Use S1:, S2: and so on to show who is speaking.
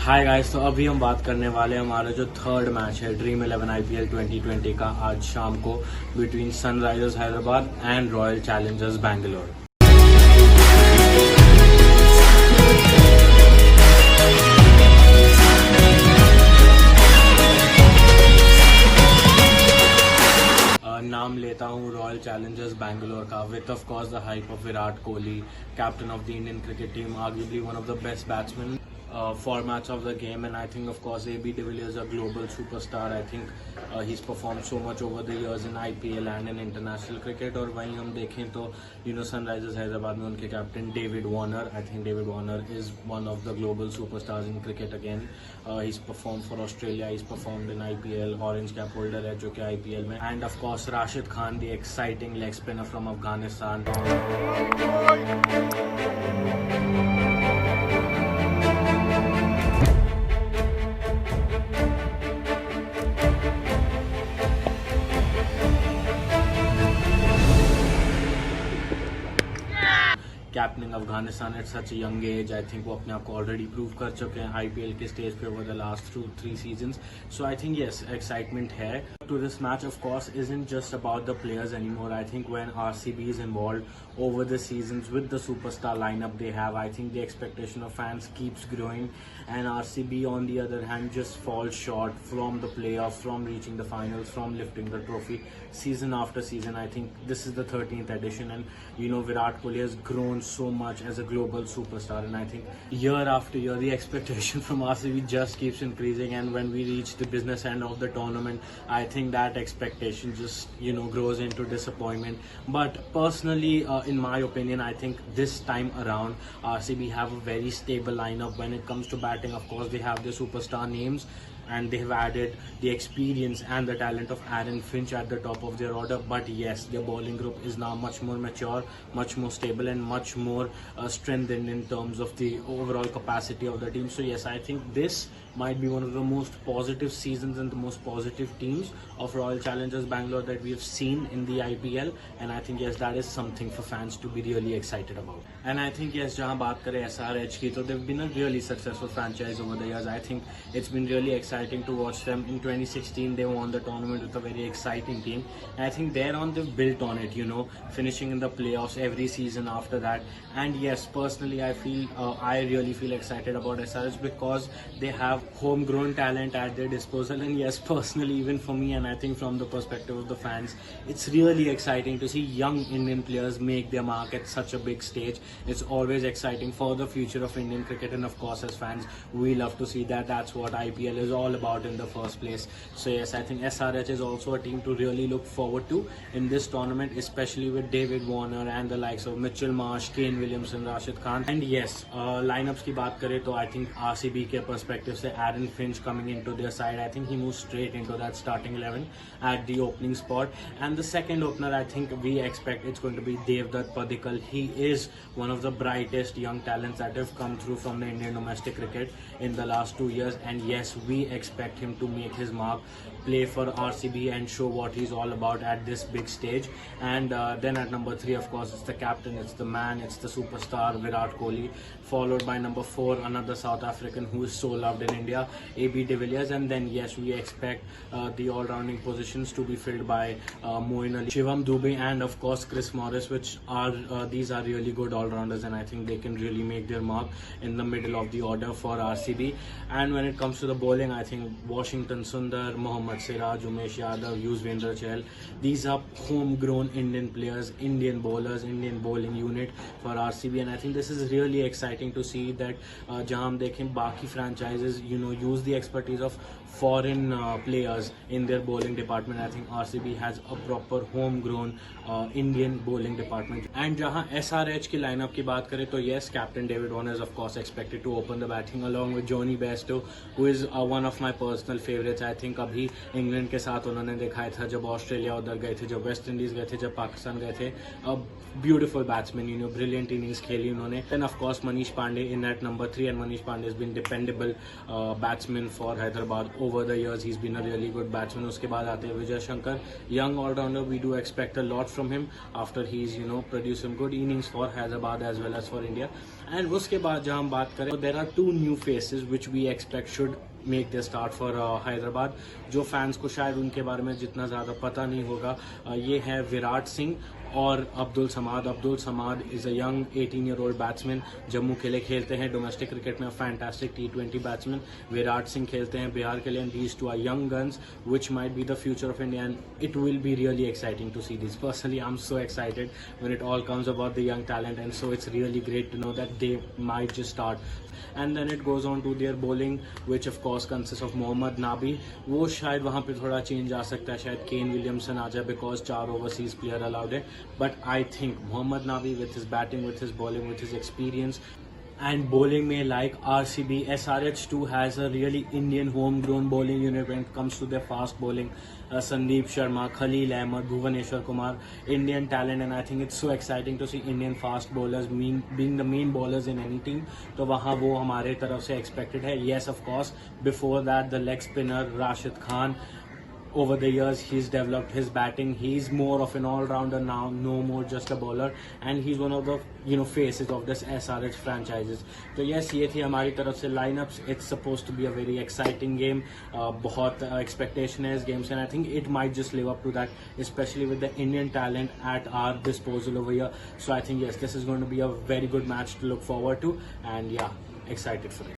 S1: Hi guys, तो अभी हम बात करने वाले हैं हमारा जो थर्ड मैच है ड्रीम 11 आईपीएल 2020 का आज शाम को between Sunrisers Hyderabad and royal Challengers Bangalore. नाम लेता हूँ रॉयल चैलेंजर्स बैंगलोर का with of course the hype of Virat Kohli, captain of the Indian cricket team, arguably one of the best batsman formats of the game, and I think of course AB de Villiers, a global superstar. I think he's performed so much over the years in IPL and in international cricket. और वहीं हम देखें तो Sunrisers Hyderabad में उनके captain David Warner, I think David Warner is one of the global superstars in cricket again. He's performed for Australia, he's performed in IPL, orange cap holder है जो कि IPL में, and of course Rashid Khan, the exciting leg spinner from Afghanistan. Captaining Afghanistan at such young age, I think वो अपने आप को already prove कर चुके हैं आईपीएल के स्टेज पे over the last 2-3 seasons. So I think yes, excitement है to this match. Of course isn't just about the players anymore. I think when RCB is involved over the seasons with the superstar lineup they have, I think the expectation of fans keeps growing, and RCB on the other hand just falls short from the playoffs, from reaching the finals, from lifting the trophy season after season. I think this is the 13th edition, and Virat Kohli has grown so much as a global superstar, and I think year after year the expectation from RCB just keeps increasing, and when we reach the business end of the tournament, I think that expectation just grows into disappointment. But personally, in my opinion, I think this time around RCB have a very stable lineup when it comes to batting. Of course they have their superstar names, and they have added the experience and the talent of Aaron Finch at the top of their order. But yes, their bowling group is now much more mature, much more stable, and much more strengthened in terms of the overall capacity of the team. So yes, I think this might be one of the most positive seasons and the most positive teams of Royal Challengers Bangalore that we have seen in the IPL, and I think yes, that is something for fans to be really excited about. And I think yes, jahan baat kare SRH ki, so they've been a really successful franchise over the years. I think it's been really exciting to watch them. In 2016 they won the tournament with a very exciting team, and I think thereon they've built on it, finishing in the playoffs every season after that. And yes, personally I really feel excited about SRH because they have homegrown talent at their disposal. And yes, personally even for me, and I think from the perspective of the fans, it's really exciting to see young Indian players make their mark at such a big stage. It's always exciting for the future of Indian cricket, and of course as fans we love to see that. That's what IPL is all about in the first place. So yes, I think SRH is also a team to really look forward to in this tournament, especially with David Warner and the likes of Mitchell Marsh, Kane Williamson, Rashid Khan. And yes, lineups की बात करें तो I think RCB के perspective से Aaron Finch coming into their side, I think he moves straight into that starting 11 at the opening spot. And the second opener, I think we expect it's going to be Devdutt Padikkal. He is one of the brightest young talents that have come through from the Indian domestic cricket in the last 2 years, and yes, we expect him to make his mark, play for RCB and show what he's all about at this big stage. And then at number 3, of course, it's the captain, it's the man, it's the superstar Virat Kohli, followed by number 4, another South African who is so loved in India, AB de Villiers. And then yes, we expect the all-rounding positions to be filled by Moeen Ali, Shivam Dube, and of course Chris Morris, which are these are really good all-rounders, and I think they can really make their mark in the middle of the order for RCB. And when it comes to the bowling, I think Washington Sundar, Mohammad Siraj, Umesh Yadav, Yuzvendra Chahal, these are homegrown Indian players, Indian bowlers, Indian bowling unit for RCB. And I think this is really exciting to see that जहां हम देखें बाकी franchises use the expertise of foreign players in their bowling department. I think RCB has a proper homegrown Indian bowling department. And जहां SRH की lineup की बात करें तो yes, captain David Warner is of course expected to open the batting along with Johnny Bairstow, who is one of my personal favorites. I think अभी England के साथ उन्होंने दिखाया था जब ऑस्ट्रेलिया उधर गए थे, जब वेस्ट इंडीज गए थे, जब पाकिस्तान गए थे. ब्यूटीफुल बैट्समैन, ब्रिलियंट इनिंग्स खेली उन्होंने. Then of course Manish Pandey in at number 3, and Manish Pandey has been dependable batsman for Hyderabad over the years. He's been a really good batsman. उसके बाद आते हैं Vijay Shankar, young all-rounder. We do expect a lot from him after he's produced some good innings for Hyderabad as well as for India. And उसके बाद जब हम बात करें, there are 2 new faces which we expect should make the start for Hyderabad, जो fans को शायद उनके बारे में जितना ज़्यादा पता नहीं होगा। ये है विराट सिंह और Abdul Samad. Abdul Samad is a young 18-year-old batsman, Jammu के लिए खेलते हैं डोमेस्टिक क्रिकेट में, fantastic T20 batsman. Virat Singh खेलते हैं बिहार के लिए, and these two are young guns which might be the future of India, and it will be really exciting to see this. Personally I am so excited when it all comes about the young talent, and so it's really great to know that they might just start. And then it goes on to their bowling, which of course consists of Mohammad Nabi. वो शायद वहाँ पे थोड़ा change आ सकता है, शायद केन Williamson आ जाए बिकॉज 4 ओवरसीज प्लेयर अलाउड है, but I think Mohammad Nabi with his batting, with his bowling, with his experience and bowling may like RCB, SRH2 has a really Indian homegrown bowling unit when it comes to their fast bowling. Sandeep Sharma, Khalil Ahmed, Bhuvaneshwar Kumar, Indian talent, and I think it's so exciting to see Indian fast bowlers being the main bowlers in any team. तो वहाँ वो हमारे तरफ से expected है. Yes, of course, before that the leg spinner Rashid Khan. Over the years, he's developed his batting. He's more of an all-rounder now, no more just a bowler, and he's one of the faces of this SRH franchises. So yes, ये थी हमारी तरफ से lineups. It's supposed to be a very exciting game. बहुत expectation है इस game से, and I think it might just live up to that, especially with the Indian talent at our disposal over here. So I think yes, this is going to be a very good match to look forward to, and yeah, excited for it.